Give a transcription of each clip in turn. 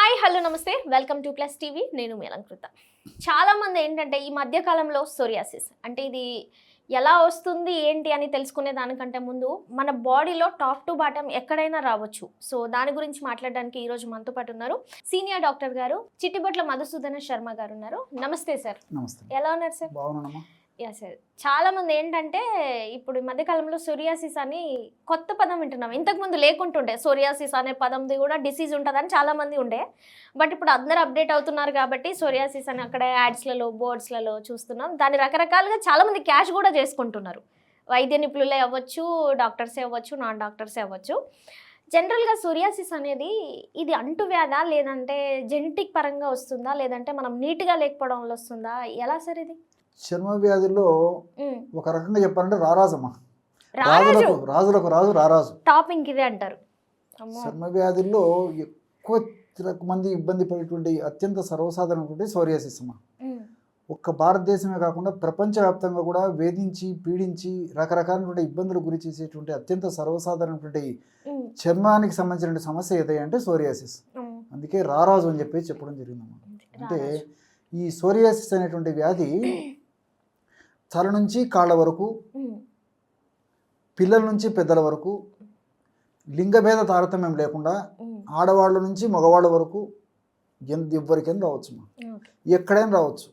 Hi hello నమస్తే welcome to plus TV నేను మీ అలంకృత. చాలామంది ఏంటంటే ఈ మధ్యకాలంలో సోరియాసిస్ అంటే ఇది ఎలా వస్తుంది ఏంటి అని తెలుసుకునే దానికంటే ముందు మన బాడీలో టాప్ టు బాటమ్ ఎక్కడైనా రావచ్చు. సో దాని గురించి మాట్లాడడానికి ఈరోజు మనతో పాటు ఉన్నారు సీనియర్ డాక్టర్ గారు చిట్టిబొట్ల మధుసూదన శర్మ గారు ఉన్నారు. నమస్తే సార్. నమస్తే. ఎలా ఉన్నారు సార్? బాగున్నానమ్మా. Yeah sir. చాలామంది ఏంటంటే ఇప్పుడు ఈ మధ్యకాలంలో సోరియాసిస్ అని కొత్త పదం వింటున్నాం. ఇంతకుముందు లేకుంటుండే సోరియాసిస్ అనే పదంది కూడా డిసీజ్ ఉంటుందని చాలామంది ఉండే. బట్ ఇప్పుడు అందరూ అప్డేట్ అవుతున్నారు కాబట్టి సోరియాసిస్ అని అక్కడ యాడ్స్లలో బోర్డ్స్లలో చూస్తున్నాం. దాన్ని రకరకాలుగా చాలామంది క్యాష్ కూడా చేసుకుంటున్నారు. వైద్య నిపుణులే అవ్వచ్చు, డాక్టర్సే అవ్వచ్చు, నాన్ డాక్టర్సే అవ్వచ్చు. జనరల్గా సోరియాసిస్ అనేది ఇది అంటువ్యాధా లేదంటే జెనెటిక్ పరంగా వస్తుందా లేదంటే మనం నీట్గా లేకపోవడం వల్ల వస్తుందా? ఎలా సార్ ఇది? చర్మ వ్యాధుల్లో ఒక రకంగా చెప్పాలంటే రారాజమ్మా. రారాజు రాజులకు రాజు రారాజు. టాపింగ్ ఇదే అంటారు. చర్మ వ్యాధుల్లో ఎక్కువ మంది ఇబ్బంది పడేటువంటి అత్యంత సర్వసాధారణటువంటి సోరియాసిస్ అమ్మా. ఒక్క భారతదేశమే కాకుండా ప్రపంచవ్యాప్తంగా కూడా వేధించి పీడించి రకరకాలైనటువంటి ఇబ్బందులు గురి చేసేటువంటి అత్యంత సర్వసాధారణటువంటి చర్మానికి సంబంధించిన సమస్య ఏదంటే సోరియాసిస్. అందుకే రారాజు అని చెప్పి చెప్పడం జరిగిందమ్మా. అంటే ఈ సోరియాసిస్ అనేటువంటి వ్యాధి తల నుంచి కాళ్ళ వరకు, పిల్లల నుంచి పెద్దల వరకు, లింగభేద తారతమ్యం లేకుండా ఆడవాళ్ళ నుంచి మగవాళ్ళ వరకు ఎవరికైనా రావచ్చు, ఎక్కడైనా రావచ్చు.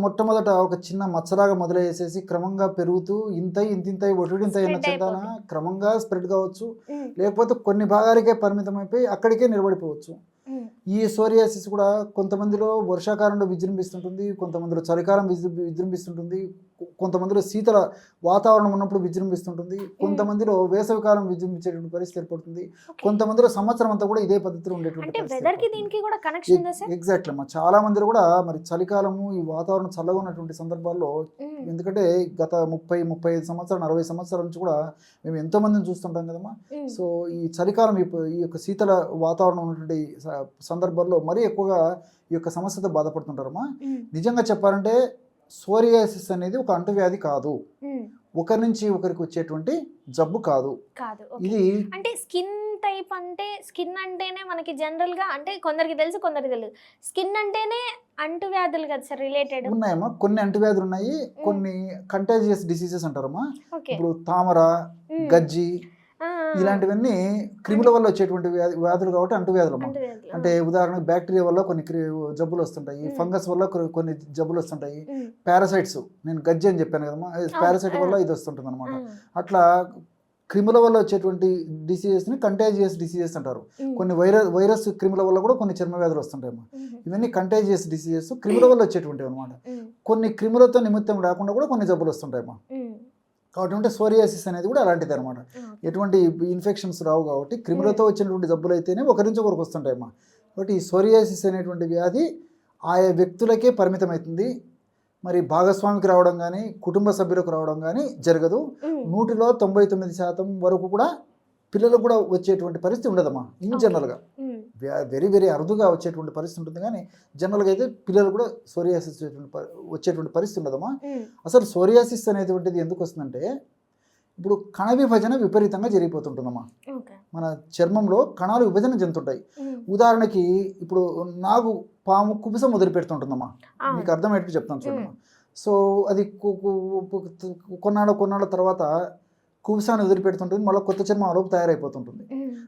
మొట్టమొదట ఒక చిన్న మచ్చలాగా మొదలయ్యేసేసి క్రమంగా పెరుగుతూ ఇంతింతై ఒటిడింతై ఉన్న చందాన క్రమంగా స్ప్రెడ్ కావచ్చు, లేకపోతే కొన్ని భాగాలకే పరిమితం అయిపోయి అక్కడికే నిలబడిపోవచ్చు. ఈ సోరియాసిస్ కూడా కొంతమందిలో వర్షాకాలంలో విజృంభిస్తుంటుంది, కొంతమందిలో చలికాలం విజృంభిస్తుంటుంది, కొంతమందిలో శీతల వాతావరణం ఉన్నప్పుడు విజృంభిస్తుంటుంది, కొంతమందిలో వేసవికాలం విజృంభించేటువంటి పరిస్థితి ఏర్పడుతుంది, కొంతమందిలో సంవత్సరం అంతా కూడా ఇదే పద్ధతిలో ఉండేటువంటి ఎగ్జాక్ట్లీ అమ్మా. చాలా మందిలో కూడా మరి చలికాలము ఈ వాతావరణం చల్లగా ఉన్నటువంటి సందర్భాల్లో, ఎందుకంటే గత 30-35 సంవత్సరాలు 40 సంవత్సరాల నుంచి కూడా మేము ఎంతో మందిని చూస్తుంటాం కదమ్మా. సో ఈ చలికాలం ఈ యొక్క శీతల వాతావరణం ఉన్నటువంటి సందర్భాల్లో మరీ ఎక్కువగా ఈ యొక్క సమస్యతో బాధపడుతుంటారమ్మా. నిజంగా చెప్పాలంటే సోరియాసిస్ అనేది ఒక అంటువ్యాధి కాదు, ఒకరి నుంచి ఒకరికి వచ్చేటువంటి జబ్బు కాదు. ఇది అంటే స్కిన్ టైప్ అంటే స్కిన్ అంటేనే మనకి జనరల్ గా అంటే కొందరికి తెలుసు కొందరికి తెలియదు. స్కిన్ అంటేనే అంటువ్యాధులు కదా సార్ రిలేటెడ్ ఉన్నాయమ్మా. కొన్ని అంటువ్యాధులు ఉన్నాయి, కొన్ని కంటాజియస్ డిసీజెస్ అంటారమ్మా. ఇప్పుడు తామర, గజ్జి ఇలాంటివన్నీ క్రిముల వల్ల వచ్చేటువంటి వ్యాధులు కాబట్టి అంటువ్యాధులు అమ్మా. అంటే ఉదాహరణకు బ్యాక్టీరియా వల్ల కొన్ని జబ్బులు వస్తుంటాయి, ఫంగస్ వల్ల కొన్ని జబ్బులు వస్తుంటాయి, పారాసైట్స్ నేను గజ్జి అని చెప్పాను కదమ్మా, పారాసైట్ వల్ల ఇది వస్తుంటుంది అనమాట. అట్లా క్రిముల వల్ల వచ్చేటువంటి డిసీజెస్ని కంటాజియస్ డిసీజెస్ అంటారు. కొన్ని వైరస్ క్రిముల వల్ల కూడా కొన్ని చర్మ వ్యాధులు వస్తుంటాయమ్మా. ఇవన్నీ కంటాజియస్ డిసీజెస్ క్రిముల వల్ల వచ్చేటువంటివి అనమాట. కొన్ని క్రిములతో నిమిత్తం లేకుండా కూడా కొన్ని జబ్బులు వస్తుంటాయమ్మా. కాబట్టి సోరియాసిస్ అనేది కూడా అలాంటిది అనమాట. ఎటువంటి ఇన్ఫెక్షన్స్ రావు కాబట్టి క్రిములతో వచ్చినటువంటి జబ్బులు అయితేనే ఒకరి నుంచి ఒకరికి వస్తుంటాయమ్మా. కాబట్టి ఈ సోరియాసిస్ అనేటువంటి వ్యాధి ఆయా వ్యక్తులకే పరిమితం అవుతుంది. మరి భాగస్వామికి రావడం కానీ కుటుంబ సభ్యులకు రావడం కానీ జరగదు. 100లో 99% వరకు కూడా పిల్లలకు కూడా వచ్చేటువంటి పరిస్థితి ఉండదమ్మా. ఇన్ జనరల్గా వెరీ వెరీ అరుదుగా వచ్చేటువంటి పరిస్థితి ఉంటుంది, కానీ జనరల్గా అయితే పిల్లలు కూడా సోరియాసిస్ వచ్చేటువంటి పరిస్థితి ఉండదమ్మా. అసలు సోరియాసిస్ అనేటువంటిది ఎందుకు వస్తుందంటే ఇప్పుడు కణ విభజన విపరీతంగా జరిగిపోతుంటుందమ్మా. మన చర్మంలో కణాలు విభజన చెందుతుంటాయి. ఉదాహరణకి ఇప్పుడు నాగు పాము కుబుసం వదిలిపెడుతుంటుందమ్మా. మీకు అర్థమయ్యేట్టు చెప్తాను చూడమ్మా. సో అది కొన్నాళ్ళ తర్వాత కుబుసాన్ని వదిలిపెడుతుంటుంది, మళ్ళీ కొత్త చర్మం అలోపు తయారైపోతుంటుంది.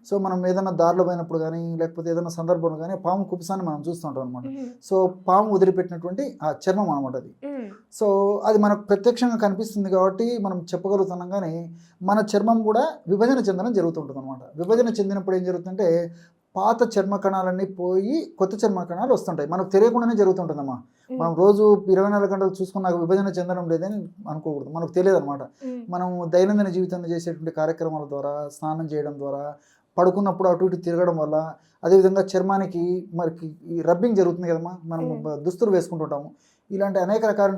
సో మనం ఏదైనా దారిలో పోయినప్పుడు కానీ లేకపోతే ఏదైనా సందర్భంలో కానీ పాము కుబుసాన్ని మనం చూస్తుంటాం అనమాట. సో పాము వదిలిపెట్టినటువంటి ఆ చర్మం అనమాట అది. సో అది మనకు ప్రత్యక్షంగా కనిపిస్తుంది కాబట్టి మనం చెప్పగలుగుతున్నాం, కానీ మన చర్మం కూడా విభజన చెందడం జరుగుతుంటుంది అనమాట. విభజన చెందినప్పుడు ఏం జరుగుతుందంటే పాత చర్మ కణాలన్నీ పోయి కొత్త చర్మ కణాలు వస్తుంటాయి. మనకు తెలియకుండానే జరుగుతుంటుందమ్మా. మనం రోజు 24 గంటలు చూసుకున్నాక విభజన చెందడం లేదని అనుకోకూడదు, మనకు తెలియదు అనమాట. మనం దైనందిన జీవితంలో చేసేటువంటి కార్యక్రమాల ద్వారా, స్నానం చేయడం ద్వారా, పడుకున్నప్పుడు అటు ఇటు తిరగడం వల్ల, అదేవిధంగా చర్మానికి మనకి ఈ రబ్బింగ్ జరుగుతుంది కదమ్మా, మనం దుస్తులు వేసుకుంటుంటాము. ఇలాంటి అనేక రకాల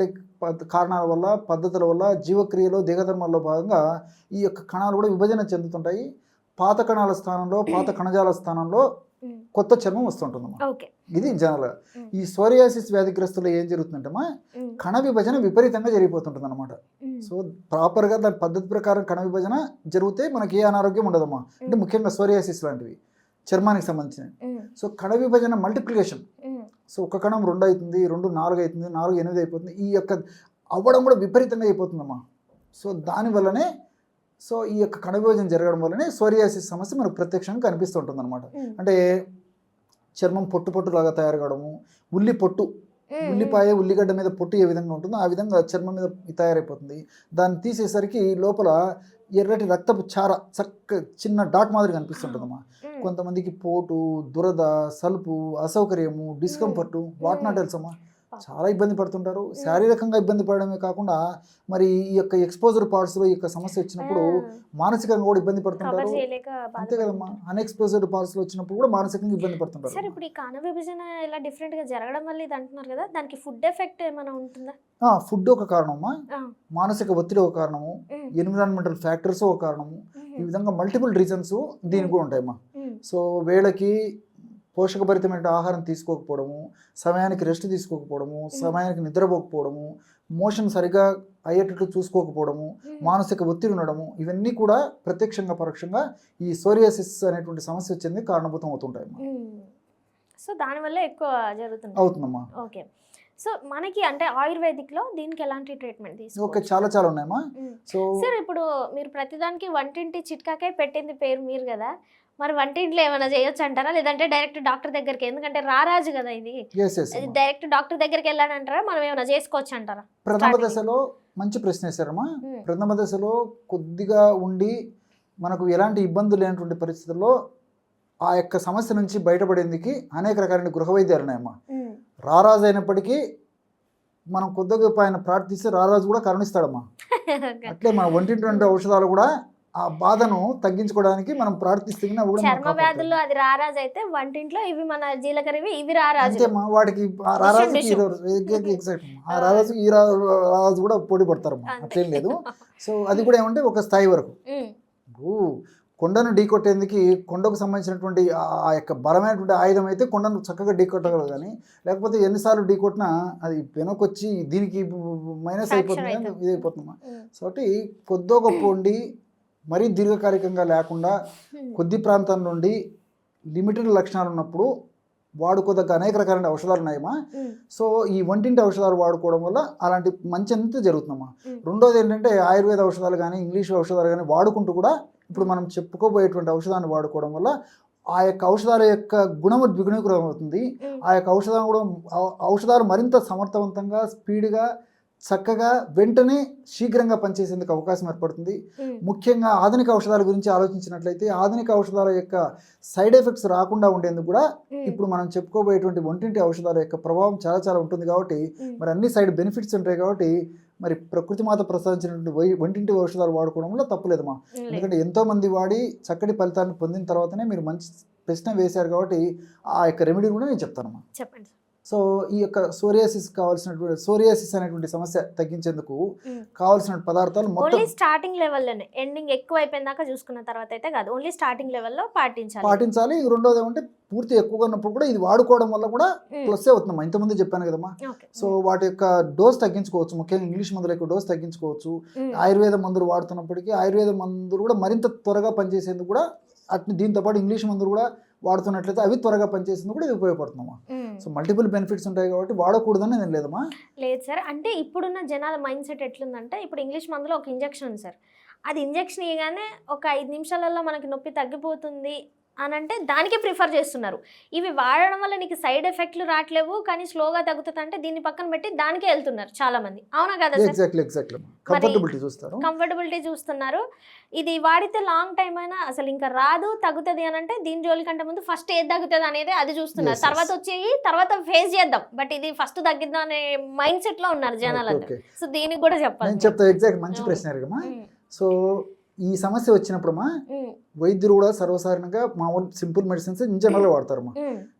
కారణాల వల్ల, పద్ధతుల వల్ల, జీవక్రియలో దిగధర్మాల్లో భాగంగా ఈ యొక్క కణాలు కూడా విభజన చెందుతుంటాయి. పాత కణాల స్థానంలో, పాత కణజాల స్థానంలో కొత్త చర్మం వస్తుంటుందమ్మా. ఇది జనరల్గా. ఈ సోరియాసిస్ వ్యాధిగ్రస్తులు ఏం జరుగుతుందంటమ్మా, కణ విభజన విపరీతంగా జరిగిపోతుంటుంది అనమాట. సో ప్రాపర్గా దాని పద్ధతి ప్రకారం కణ విభజన జరిగితే మనకి ఏ అనారోగ్యం ఉండదమ్మా. అంటే ముఖ్యంగా సోరియాసిస్ లాంటివి. చర్మానికి సంబంధించినవి. సో కణ విభజన మల్టిప్లికేషన్, సో ఒక కణం 2 అవుతుంది, 2 4 అవుతుంది, 4 8 అయిపోతుంది. ఈ యొక్క అవ్వడం కూడా విపరీతంగా అయిపోతుందమ్మా. సో దానివల్లనే సో ఈ యొక్క కణ విభజన జరగడం వల్లనే సోరియాసిస్ సమస్య మనకు ప్రత్యక్షంగా కనిపిస్తూ ఉంటుంది అనమాట. అంటే చర్మం పొట్టు పొట్టులాగా తయారు కావడము, పొట్టు ఉల్లిపాయ ఉల్లిగడ్డ మీద పొట్టు ఏ విధంగా ఉంటుందో ఆ విధంగా చర్మం మీద తయారైపోతుంది. దాన్ని తీసేసరికి లోపల ఎర్రటి రక్తపు చార చిన్న డాట్ మాదిరి కనిపిస్తుంటుందమ్మా. కొంతమందికి పోటు, దురద, సలుపు, అసౌకర్యము, డిస్కంఫర్టు, వాట్ నాట్ ఎల్స్ అమ్మా, చాలా ఇబ్బంది పడుతుంటారు. శారీరకంగా ఇబ్బంది పడడమే కాకుండా మరి ఈ యొక్క ఎక్స్పోజర్ పార్ట్స్లో ఈ యొక్క సమస్య వచ్చినప్పుడు మానసికంగా కూడా ఇబ్బంది పడుతుంటారు. అంతే కదమ్మా, అన్ఎక్స్పోజర్డ్ పార్ట్స్లో వచ్చినప్పుడు కూడా మానసికంగా ఇబ్బంది పడుతుంటారు. సార్ ఇప్పుడు ఈ కణ విభజన ఇలా డిఫరెంట్గా జరగడం వల్ల ఇది అంటున్నారు కదా, దానికి ఫుడ్ ఎఫెక్ట్ ఏమైనా ఉంటుందా? ఫుడ్ ఒక కారణమా, మానసిక ఒత్తిడి ఒక కారణము, ఎన్విరాన్మెంటల్ ఫ్యాక్టర్స్ ఒక కారణము, ఈ విధంగా మల్టిపుల్ రీజన్స్ దీనికి కూడా ఉంటాయమ్మా. సో వేళకి పోషకభరితమైన ఆహారం తీసుకోకపోవడము, సమయానికి రెస్ట్ తీసుకోకపోవడము, సమయానికి నిద్రపోకపోవడము, మోషన్ సరిగా అయ్యేటట్లు చూసుకోకపోవడము, మానసిక ఒత్తిడి ఉండడము, ఇవన్నీ కూడా ప్రత్యక్షంగా పరోక్షంగా ఈ సోరియాసిస్ అనేటువంటి సమస్య వచ్చేది కారణభూతం అవుతుంటాయి. సో దానివల్ల ఎక్కువ జరుగుతుంది అవుతుందమ్మా. ఓకే, సో మనకి అంటే ఆయుర్వేదిక్లో దీనికి ఎలాంటి ట్రీట్మెంట్ తీసుకోవచ్చు? ఓకే, చాలా ఉన్నాయమ్మా. సో సార్ ఇప్పుడు మీరు ప్రతిదానికి వంటింటి చిట్కాకే పెట్టింది పేరు మీరు కదా, మరి వంటింట్లో ఏమైనా చేయొచ్చు అంటారా, లేదంటే డైరెక్ట్ డాక్టర్ దగ్గరికి? ఎందుకంటే రారాజు కదా ఇది, డైరెక్ట్ డాక్టర్ దగ్గరికి వెళ్ళాలంటారా, మనం ఏమైనా చేసుకోవచ్చు అంటారా? ప్రథమ దశలో మంచి ప్రశ్న వేశారమ్మా. ప్రథమ దశలో కొద్దిగా ఉండి మనకు ఎలాంటి ఇబ్బందులు లేనటువంటి పరిస్థితుల్లో ఆ యొక్క సమస్య నుంచి బయటపడేందుకు అనేక రకాలైన గృహ వైద్యాలు ఉన్నాయమ్మా. రారాజు అయినప్పటికీ మనం కొద్దిగా ఆయన ప్రార్థిస్తే రారాజు కూడా కరుణిస్తాడమ్మా. అట్లే మన ఒంటింటి ఔషధాలు కూడా ఆ బాధను తగ్గించుకోవడానికి మనం ప్రార్థిస్తే చర్మ వ్యాధుల్లో అది రారాజు అయితే, వంటింట్లో ఇవి మన జీలకర్ర ఇవి రారాజు. అంతేమ్మా, వాటికి ఆ రారాజుకి ఎగ్జాక్ట్ ఆ రారాజుకి ఈ రారాజు కూడా పోటీ పడతారమ్మా, అట్లేం లేదు. సో అది కూడా ఏమంటే ఒక స్థాయి వరకు. కొండను ఢీకొట్టేందుకు కొండకు సంబంధించినటువంటి ఆ యొక్క బలమైనటువంటి ఆయుధం అయితే కొండను చక్కగా ఢీకొట్టగలదు, కానీ లేకపోతే ఎన్నిసార్లు ఢీకొట్టినా అది వెనకొచ్చి దీనికి మైనస్ అయిపోతుంది, ఇది అయిపోతుందమ్మా. కాబట్టి కొద్దో గొప్ప ఉండి మరీ దీర్ఘకాలికంగా లేకుండా కొద్ది ప్రాంతం నుండి లిమిటెడ్ లక్షణాలు ఉన్నప్పుడు వాడుకోదగ్గ అనేక రకాలైన ఔషధాలు ఉన్నాయమ్మా. సో ఈ వంటింటి ఔషధాలు వాడుకోవడం వల్ల అలాంటి మంచి అంతా జరుగుతుందమ్మా. రెండోది ఏంటంటే ఆయుర్వేద ఔషధాలు కానీ ఇంగ్లీష్ ఔషధాలు కానీ వాడుకుంటూ కూడా ఇప్పుడు మనం చెప్పుకోబోయేటువంటి ఔషధాన్ని వాడుకోవడం వల్ల ఆ యొక్క ఔషధాల యొక్క గుణము ద్విగుణీకృతం అవుతుంది. ఆ యొక్క ఔషధాలు మరింత సమర్థవంతంగా, స్పీడ్గా, చక్కగా, వెంటనే శీఘ్రంగా పనిచేసేందుకు అవకాశం ఏర్పడుతుంది. ముఖ్యంగా ఆధునిక ఔషధాల గురించి ఆలోచించినట్లయితే ఆధునిక ఔషధాల యొక్క సైడ్ ఎఫెక్ట్స్ రాకుండా ఉండేందుకు కూడా ఇప్పుడు మనం చెప్పుకోబోయేటువంటి వంటింటి ఔషధాల యొక్క ప్రభావం చాలా ఉంటుంది. కాబట్టి మరి అన్ని సైడ్ బెనిఫిట్స్ ఉంటాయి. కాబట్టి మరి ప్రకృతి మాత ప్రసాదించినటువంటి వంటింటి ఔషధాలు వాడుకోవడంలో తప్పులేదమ్మా. ఎందుకంటే ఎంతోమంది వాడి చక్కటి ఫలితాన్ని పొందిన తర్వాతనే మీరు మంచి ప్రశ్న వేశారు కాబట్టి ఆ యొక్క రెమెడీ కూడా నేను చెప్తానమ్మా. చెప్పండి. సో ఈ యొక్క సోరియాసిస్ అనేటువంటి సమస్య తగ్గించేందుకు కావాల్సిన పదార్థాలు మొత్తం స్టార్టింగ్ లెవెల్లోనే, ఎండింగ్ ఎక్కువ అయిపోయిన దాకా చూసుకున్న తర్వాత అయితే కాదు, ఓన్లీ స్టార్టింగ్ లెవెల్లో పాటించాలి. రెండోది ఏమంటే పూర్తి ఎక్కువగా ఉన్నప్పుడు కూడా ఇది వాడుకోవడం వల్ల కూడా ప్లస్ అవుతుందమ్మా. ఇంతకుముందు చెప్పాను కదమ్మా. సో వాటి యొక్క డోస్ తగ్గించుకోవచ్చు, ముఖ్యంగా ఇంగ్లీష్ మందుల యొక్క డోస్ తగ్గించుకోవచ్చు. ఆయుర్వేద మందులు వాడుతున్నప్పటికీ ఆయుర్వేద మందులు కూడా మరింత త్వరగా పనిచేసేందుకు కూడా దీంతో పాటు ఇంగ్లీష్ మందులు కూడా వాడుతున్నట్లయితే అవి త్వరగా పనిచేసేందుకు కూడా ఇది ఉపయోగపడుతుందమ్మా. సో మల్టిపుల్ బెనిఫిట్స్ ఉంటాయి కాబట్టి వాడకూడదని నేను లేదమ్మా. లేదు సార్, అంటే ఇప్పుడున్న జనాల మైండ్ సెట్ ఎట్లుందంటే, ఇప్పుడు ఇంగ్లీష్ మందులో ఒక ఇంజెక్షన్ ఉంది సార్, అది ఇంజెక్షన్ ఇవ్వగానే ఒక 5 నిమిషాలలో మనకి నొప్పి తగ్గిపోతుంది అని అంటే దానికే ప్రిఫర్ చేస్తున్నారు. ఇవి వాడడం వల్ల నీకు సైడ్ ఎఫెక్ట్లు రావట్లేవు కానీ స్లోగా తగ్గుతుంది అంటే దీన్ని పక్కన పెట్టి దానికే వెళ్తున్నారు చాలా మంది. అవునా కదా సార్? కంఫర్టబిలిటీ చూస్తున్నారు. ఇది వాడితే లాంగ్ టైం అయినా అసలు ఇంకా రాదు, తగ్గుతుంది అని అంటే దీని జోలి కంటే ముందు ఫస్ట్ ఏది తగ్గుతుంది అనేది అది చూస్తున్నారు. తర్వాత ఫేస్ చేద్దాం, బట్ ఇది ఫస్ట్ తగ్గిద్దాం అనే మైండ్ సెట్ లో ఉన్నారు జనాలందరూ. సో దీనికి కూడా చెప్పాలి. మంచి ప్రశ్న. సో ఈ సమస్య వచ్చినప్పుడమ్మా వైద్యులు కూడా సర్వసాధారణంగా మామూలు సింపుల్ మెడిసిన్స్ జనరల్గా వాడతారమ్మా.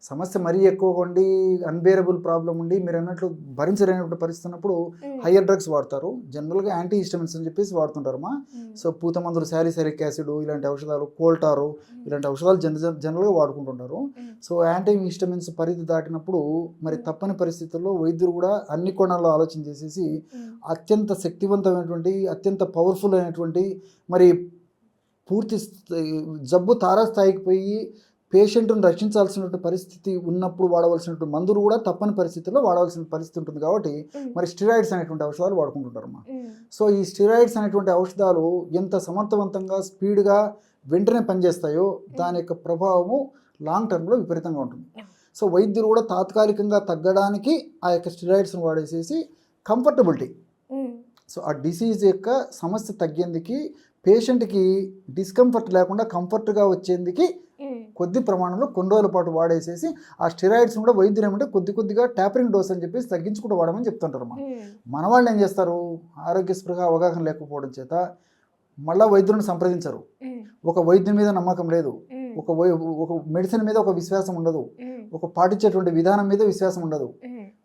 సమస్య మరీ ఎక్కువగా ఉండి అన్బేరబుల్ ప్రాబ్లం ఉండి మీరు అన్నట్లు భరించలేనటువంటి పరిస్థితి ఉన్నప్పుడు హయ్యర్ డ్రగ్స్ వాడతారు. జనరల్గా యాంటీ హిస్టమిన్స్ అని చెప్పేసి వాడుతుంటారమ్మా. సో పూత మందులు, శాలిసైలిక్ యాసిడ్ ఇలాంటి ఔషధాలు, కోల్టారు ఇలాంటి ఔషధాలు జనరల్గా వాడుకుంటుంటారు. సో యాంటీ హిస్టమిన్స్ పరిధి దాటినప్పుడు మరి తప్పని పరిస్థితుల్లో వైద్యులు కూడా అన్ని కోణాల్లో ఆలోచన చేసేసి అత్యంత శక్తివంతమైనటువంటి, అత్యంత పవర్ఫుల్ అయినటువంటి, మరి పూర్తి జబ్బు తారాస్థాయికి పోయి పేషెంట్ను రక్షించాల్సినటువంటి పరిస్థితి ఉన్నప్పుడు వాడవలసినటువంటి మందులు కూడా తప్పని పరిస్థితుల్లో వాడవలసిన పరిస్థితి ఉంటుంది కాబట్టి మరి స్టెరాయిడ్స్ అనేటువంటి ఔషధాలు వాడుకుంటుంటారమ్మా. సో ఈ స్టెరాయిడ్స్ అనేటువంటి ఔషధాలు ఎంత సమర్థవంతంగా స్పీడ్గా వెంటనే పనిచేస్తాయో దాని యొక్క ప్రభావము లాంగ్ టర్మ్లో విపరీతంగా ఉంటుంది. సో వైద్యులు కూడా తాత్కాలికంగా తగ్గడానికి ఆ యొక్క స్టెరాయిడ్స్ని వాడేసేసి కంఫర్టబిలిటీ, సో ఆ డిసీజ్ యొక్క సమస్య తగ్గేందుకు పేషెంట్కి డిస్కంఫర్ట్ లేకుండా కంఫర్ట్గా వచ్చేందుకు కొద్ది ప్రమాణంలో కొన్ని రోజుల పాటు వాడేసేసి ఆ స్టెరాయిడ్స్ కూడా వైద్యులు ఏమంటే కొద్దిగా ట్యాపరింగ్ డోస్ అని చెప్పేసి తగ్గించుకుంటూ వాడమని చెప్తుంటారు. మన వాళ్ళు ఏం చేస్తారు, ఆరోగ్య స్పృహ అవగాహన లేకపోవడం చేత మళ్ళీ వైద్యులను సంప్రదించరు. ఒక వైద్యుని మీద నమ్మకం లేదు, ఒక మెడిసిన్ మీద ఒక విశ్వాసం ఉండదు, ఒక పాటించేటువంటి విధానం మీద విశ్వాసం ఉండదు.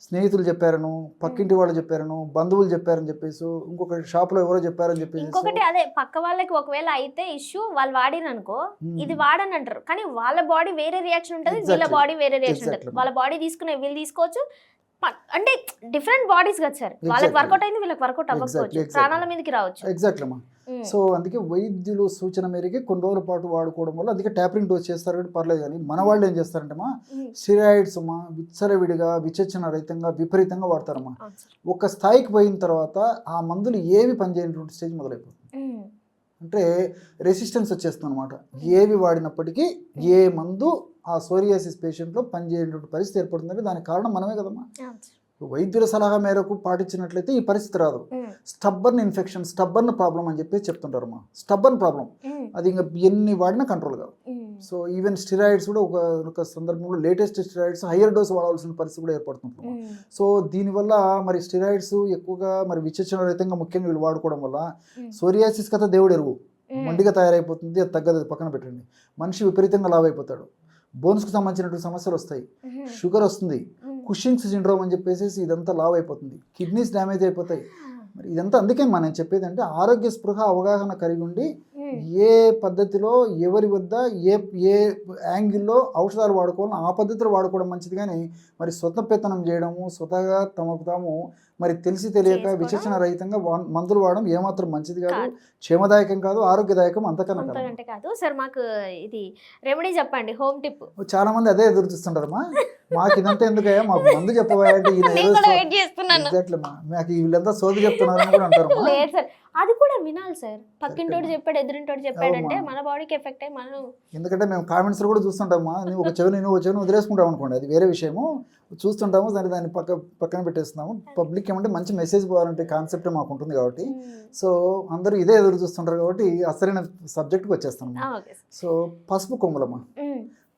స్నేహితులు చెప్పారను, పక్కింటి వాళ్ళు చెప్పారను, బంధువులు చెప్పారని చెప్పేసి, ఇంకొక షాప్లో ఎవరో చెప్పారని చెప్పేసి, ఇంకొకటి అదే పక్క వాళ్ళకి ఒకవేళ అయితే ఇష్యూ వాళ్ళు వాడిననుకో ఇది వాడని అంటారు, కానీ వాళ్ళ బాడీ వేరే రియాక్షన్ ఉంటుంది, వీళ్ళ బాడీ వేరే రియాక్షన్ ఉంటుంది. వాళ్ళ బాడీ తీసుకునే వీళ్ళు తీసుకోవచ్చు, అంటే డిఫరెంట్ బాడీస్ కదా సార్, వాళ్ళకి వర్కౌట్ అయింది వీళ్ళకి వర్కౌట్ అవ్వకపోవచ్చు, ప్రాణాల మీదకి రావచ్చు. ఎగ్జాక్ట్లీ అమ్మా. సో అందుకే వైద్యులు సూచన మేరకి కొన్ని రోజుల పాటు వాడుకోవడం వల్ల అందుకే ట్యాపరింగ్ డోస్ చేస్తారు కాబట్టి పర్లేదు. కానీ మన వాళ్ళు ఏం చేస్తారంటే మా స్టెరాయిడ్స్ మా విచ్చలవిడిగా విచక్షణ రహితంగా విపరీతంగా వాడతారమ్మా. ఒక స్థాయికి పోయిన తర్వాత ఆ మందులు ఏవి పనిచేయనటువంటి స్టేజ్ మొదలైపోతుంది. అంటే రెసిస్టెన్స్ వచ్చేస్తుంది అనమాట. ఏవి వాడినప్పటికీ ఏ మందు ఆ సోరియాసిస్ పేషెంట్లో పనిచేయనటువంటి పరిస్థితి ఏర్పడుతుందంటే దానికి కారణం మనమే కదమ్మా. వైద్యుల సలహా మేరకు పాటించినట్లయితే ఈ పరిస్థితి రాదు. స్టబ్బర్న్ ఇన్ఫెక్షన్, స్టబ్బర్న్ ప్రాబ్లం అని చెప్పి చెప్తుంటారు అమ్మా. స్టబ్బర్న్ ప్రాబ్లం అది ఇంకా ఎన్ని వాడినా కంట్రోల్ కాదు. సో ఈవెన్ స్టెరాయిడ్స్ కూడా ఒక సందర్భంలో లేటెస్ట్ స్టెరాయిడ్స్ హయ్యర్ డోస్ వాడాల్సిన పరిస్థితి కూడా ఏర్పడుతుంది. సో దీనివల్ల మరి స్టెరాయిడ్స్ ఎక్కువగా మరి విచక్షణ రహితంగా ముఖ్యంగా వీళ్ళు వాడుకోవడం వల్ల సోరియాసిస్ కథ దేవుడు ఎరువు, మండిగా తయారైపోతుంది, అది తగ్గదు, పక్కన పెట్టండి. మనిషి విపరీతంగా లావ్ అయిపోతాడు, బోన్స్కి సంబంధించినటువంటి సమస్యలు వస్తాయి, షుగర్ వస్తుంది, కుషింగ్స్ సిండ్రోమ్ అని చెప్పేసి ఇదంతా లావ్ అయిపోతుంది, కిడ్నీస్ డ్యామేజ్ అయిపోతాయి. మరి ఇదంతా అందుకే మనం చెప్పేది అంటే ఆరోగ్య స్పృహ అవగాహన కలిగి ఉండి ఏ పద్ధతిలో ఎవరి వద్ద ఏ ఏ యాంగిల్లో ఔషధాలు వాడుకోవాలని ఆ పద్ధతిలో వాడుకోవడం మంచిది. కానీ మరి స్వతపెత్తనం చేయడము, స్వతహాగా తమకు తాము మరి తెలిసి తెలియక విచక్షణ రహితంగా మందులు వాడడం ఏమాత్రం మంచిది కాదు, క్షేమదాయకం కాదు, ఆరోగ్యదాయకం అంతకన్నా కాదు. సార్ మాకు ఇది రెమెడీ చెప్పండి, హోమ్ టిప్. చాలా మంది అదే ఎదురు చూస్తుంటారమ్మా, మాకు ఇదంతా ఎందుకయ్యా, మాకు మందు చెప్పబోయంటే మాకు వీళ్ళంతా సోది చెప్తున్నారని కూడా అంటారు. అది కూడా వినాలి సార్, పక్కింటోడు చెప్పాడు ఎదురింటోడు చెప్పాడంటే మన బాడీకి ఎఫెక్ట్ అయ్యి మనం. ఎందుకంటే మేము కామెంట్స్ కూడా చూస్తుంటామా, నువ్వు ఒక చెవిని వదిలేసుకుంటాం అనుకోండి, అది వేరే విషయము, చూస్తుంటాము దాన్ని పక్కన పెట్టేస్తున్నాము. పబ్లిక్ ఏమంటే మంచి మెసేజ్ పోవాలంటే కాన్సెప్ట్ మాకు ఉంటుంది కాబట్టి, సో అందరూ ఇదే ఎదురు చూస్తుంటారు కాబట్టి అసలైన సబ్జెక్ట్కి వచ్చేస్తాము. సో పసుపు కొమ్ములమ్మా,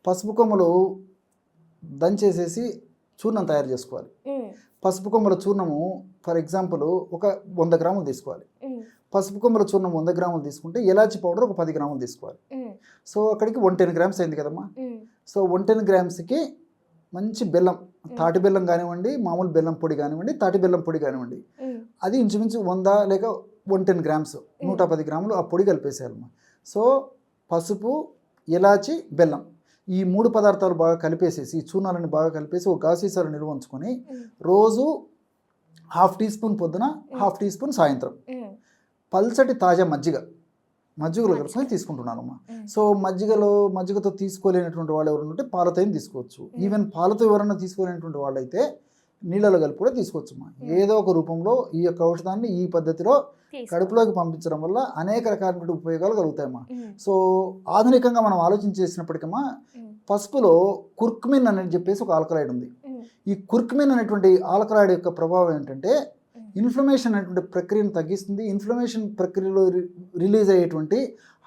పసుపు కొమ్ములు దంచేసేసి చూర్ణం తయారు చేసుకోవాలి. పసుపు కొమ్మల చూర్ణము ఫర్ ఎగ్జాంపుల్ ఒక 100 గ్రాములు తీసుకోవాలి. పసుపు కొమ్మల చూర్ణం 100 గ్రాములు తీసుకుంటే ఎలాచి పౌడర్ ఒక 10 గ్రాములు తీసుకోవాలి. సో అక్కడికి 110 గ్రామ్స్ అయింది కదమ్మా. సో 110 గ్రామ్స్కి మంచి బెల్లం, తాటి బెల్లం కానివ్వండి, మామూలు బెల్లం పొడి కానివ్వండి, తాటి బెల్లం పొడి కానివ్వండి, అది ఇంచుమించు 100 లేక 110 గ్రామ్స్ 110 గ్రాములు ఆ పొడి కలిపేసేయాలమ్మా. సో పసుపు, ఎలాచి, బెల్లం ఈ 3 పదార్థాలు బాగా కలిపేసేసి ఈ చూర్ణాలను బాగా కలిపేసి ఒక గాసీసాలు నిల్వ ఉంచుకొని రోజు 1/2 టీ స్పూన్ పొద్దున, 1/2 టీ స్పూన్ సాయంత్రం పల్చటి తాజా మజ్జిగలో కలుపుకొని తీసుకుంటున్నానమ్మా. సో మజ్జిగతో తీసుకోలేనటువంటి వాళ్ళు ఎవరు ఉంటే పాలతో తీసుకోవచ్చు. ఈవెన్ పాలతో ఎవరైనా తీసుకోలేనటువంటి వాళ్ళైతే నీళ్ళలో కలిపి కూడా తీసుకోవచ్చమ్మా. ఏదో ఒక రూపంలో ఈ యొక్క ఔషధాన్ని ఈ పద్ధతిలో కడుపులోకి పంపించడం వల్ల అనేక రకాలైన ఉపయోగాలు కలుగుతాయమ్మా. సో ఆధునికంగా మనం ఆలోచించేసినప్పటికమ్మా పసుపులో కుర్కుమిన్ అని చెప్పేసి ఒక ఆల్కలాయిడ్ ఉంది. ఈ కుర్కుమిన్ అనేటువంటి ఆల్కలాయిడ్ యొక్క ప్రభావం ఏంటంటే ఇన్ఫ్లమేషన్ అనేటువంటి ప్రక్రియను తగ్గిస్తుంది. ఇన్ఫ్లమేషన్ ప్రక్రియలో రిలీజ్ అయ్యేటువంటి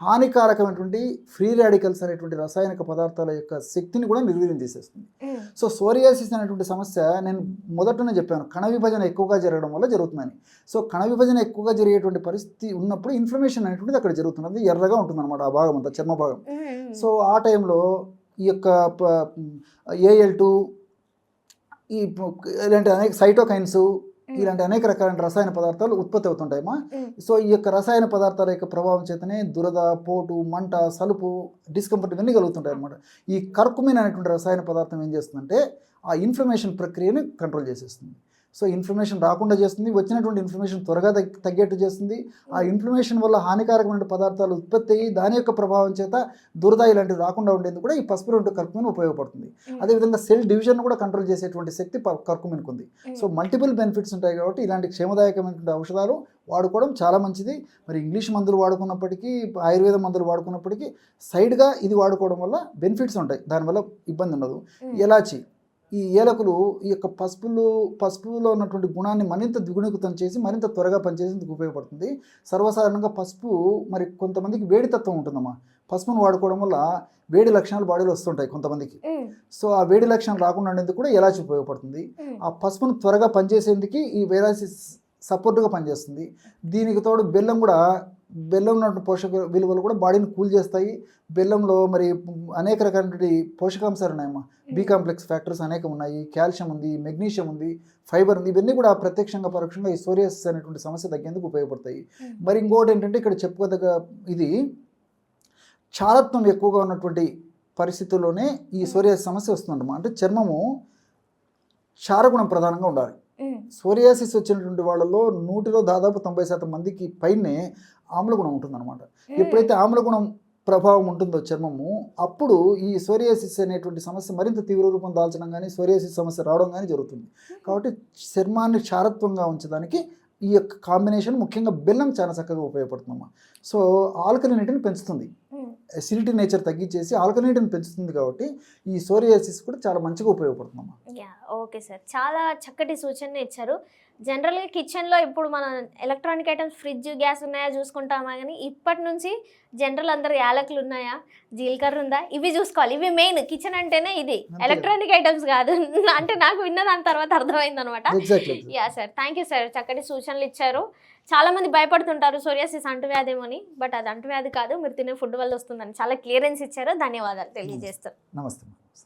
హానికారకమైనటువంటి ఫ్రీ రాడికల్స్ అనేటువంటి రసాయనిక పదార్థాల యొక్క శక్తిని కూడా నిర్వీర్యం చేసేస్తుంది. సో సోరియాసిస్ అనేటువంటి సమస్య నేను మొదటనే చెప్పాను, కణ విభజన ఎక్కువగా జరగడం వల్ల జరుగుతుందని. సో కణ విభజన ఎక్కువగా జరిగేటువంటి పరిస్థితి ఉన్నప్పుడు ఇన్ఫ్లమేషన్ అనేటువంటిది అక్కడ జరుగుతుంది, ఎర్రగా ఉంటుంది అనమాట ఆ భాగం అంతా, చర్మ భాగం. సో ఆ టైంలో ఈ యొక్క AL2 ఇలాంటి అనేక సైటోకైన్స్ ఇలాంటి అనేక రకాలైన రసాయన పదార్థాలు ఉత్పత్తి అవుతుంటాయమ్మా. సో ఈ యొక్క రసాయన పదార్థాల యొక్క ప్రభావం చేతనే దురద, పోటు, మంట, సలుపు, డిస్కంఫర్ట్ ఇవన్నీ కలుగుతుంటాయి అన్నమాట. ఈ కర్కుమిన్ అనేటువంటి రసాయన పదార్థం ఏం చేస్తుందంటే ఆ ఇన్ఫ్లమేషన్ ప్రక్రియని కంట్రోల్ చేసేస్తుంది. సో ఇన్ఫ్లమేషన్ రాకుండా చేస్తుంది, వచ్చినటువంటి ఇన్ఫ్లమేషన్ త్వరగా తగ్గేట్టు చేస్తుంది. ఆ ఇన్ఫ్లమేషన్ వల్ల హానికారకమైన పదార్థాలు ఉత్పత్తి అయ్యి దాని యొక్క ప్రభావం చేత దురద ఇలాంటివి రాకుండా ఉండేందుకు కూడా ఈ పసుపు రొట్టె కర్కుమిన్ ఉపయోగపడుతుంది. అదేవిధంగా సెల్ డివిజన్ కూడా కంట్రోల్ చేసేటువంటి శక్తి కర్కుమిన్కు ఉంది. సో మల్టిపుల్ బెనిఫిట్స్ ఉంటాయి కాబట్టి ఇలాంటి క్షేమదాయకమైనటువంటి ఔషధాలు వాడుకోవడం చాలా మంచిది. మరి ఇంగ్లీష్ మందులు వాడుకున్నప్పటికీ, ఆయుర్వేద మందులు వాడుకున్నప్పటికీ సైడ్గా ఇది వాడుకోవడం వల్ల బెనిఫిట్స్ ఉంటాయి, దానివల్ల ఇబ్బంది ఉండదు. ఎలాచి, ఈ ఏలకులు ఈ యొక్క పసుపులో ఉన్నటువంటి గుణాన్ని మరింత ద్విగుణీకృతం చేసి మరింత త్వరగా పనిచేసేందుకు ఉపయోగపడుతుంది. సర్వసాధారణంగా పసుపు మరి కొంతమందికి వేడి తత్వం ఉంటుందమ్మా. పసుపును వాడుకోవడం వల్ల వేడి లక్షణాలు బాడీలో వస్తుంటాయి కొంతమందికి. సో ఆ వేడి లక్షణాలు రాకుండా ఉండేందుకు కూడా ఎలాచి ఉపయోగపడుతుంది. ఆ పసుపును త్వరగా పనిచేసేందుకు ఈ ఎలాచి సపోర్ట్గా పనిచేస్తుంది. దీనికి తోడు బెల్లం ఉన్న పోషక విలువలు కూడా బాడీని కూల్ చేస్తాయి. బెల్లంలో మరి అనేక రకాల పోషకాంశాలు ఉన్నాయమ్మా. బి కాంప్లెక్స్ ఫ్యాక్టర్స్ అనేకం ఉన్నాయి, కాల్షియం ఉంది, మెగ్నీషియం ఉంది, ఫైబర్ ఉంది. ఇవన్నీ కూడా ప్రత్యక్షంగా పరోక్షంగా ఈ సోరియాసిస్ అనేటువంటి సమస్య తగ్గేందుకు ఉపయోగపడతాయి. మరి ఇంకోటి ఏంటంటే ఇక్కడ చెప్పుకోదగ్గ ఇది చారత్వం ఎక్కువగా ఉన్నటువంటి పరిస్థితుల్లోనే ఈ సోరియాసిస్ సమస్య వస్తుందన్నమాట. అంటే చర్మము క్షారగుణం ప్రధానంగా ఉండాలి. సోరియాసిస్ వచ్చినటువంటి వాళ్ళలో 100లో దాదాపు 90% మందికి పైనే ఆమ్లగుణం ఉంటుందన్నమాట. ఎప్పుడైతే ఆమ్లగుణం ప్రభావం ఉంటుందో చర్మము, అప్పుడు ఈ సోరియాసిస్ అనేటువంటి సమస్య మరింత తీవ్ర రూపం దాల్చడం కానీ సోరియాసిస్ సమస్య రావడం కానీ జరుగుతుంది. కాబట్టి చర్మాన్ని క్షారత్వంగా ఉంచడానికి ఈ యొక్క కాంబినేషన్ ముఖ్యంగా బెల్లం చాలా చక్కగా ఉపయోగపడుతుందమ్మా. సో ఆల్కలినిటీని పెంచుతుంది, అసిడిటీ నేచర్ తగ్గించేసి ఆల్కలినిటీని పెంచుతుంది. కాబట్టి ఈ సోరియాసిస్ కూడా చాలా మంచిగా ఉపయోగపడుతుందమ్మా. ఓకే సార్, చాలా చక్కటి సూచన ఇచ్చారు. జనరల్గా కిచెన్లో ఇప్పుడు మన ఎలక్ట్రానిక్ ఐటమ్స్ ఫ్రిడ్జ్, గ్యాస్ ఉన్నాయా చూసుకుంటామా, కానీ ఇప్పటి నుంచి జనరల్ అందరు యాలకులు ఉన్నాయా, జీలకర్ర ఉందా, ఇవి చూసుకోవాలి. ఇవి మెయిన్. కిచెన్ అంటేనే ఇది, ఎలక్ట్రానిక్ ఐటమ్స్ కాదు. అంటే నాకు విన్న దాని తర్వాత అర్థమైంది అనమాట. Yeah sir, thank you sir, చక్కటి సూచనలు ఇచ్చారు. చాలా మంది భయపడుతుంటారు సోరియాసిస్ అంటువ్యాధేమోని, బట్ అది అంటువ్యాధి కాదు, మీరు తినే ఫుడ్ వల్ల వస్తుందని చాలా క్లియరెన్స్ ఇచ్చారు. ధన్యవాదాలు తెలియజేస్తారు. నమస్తే.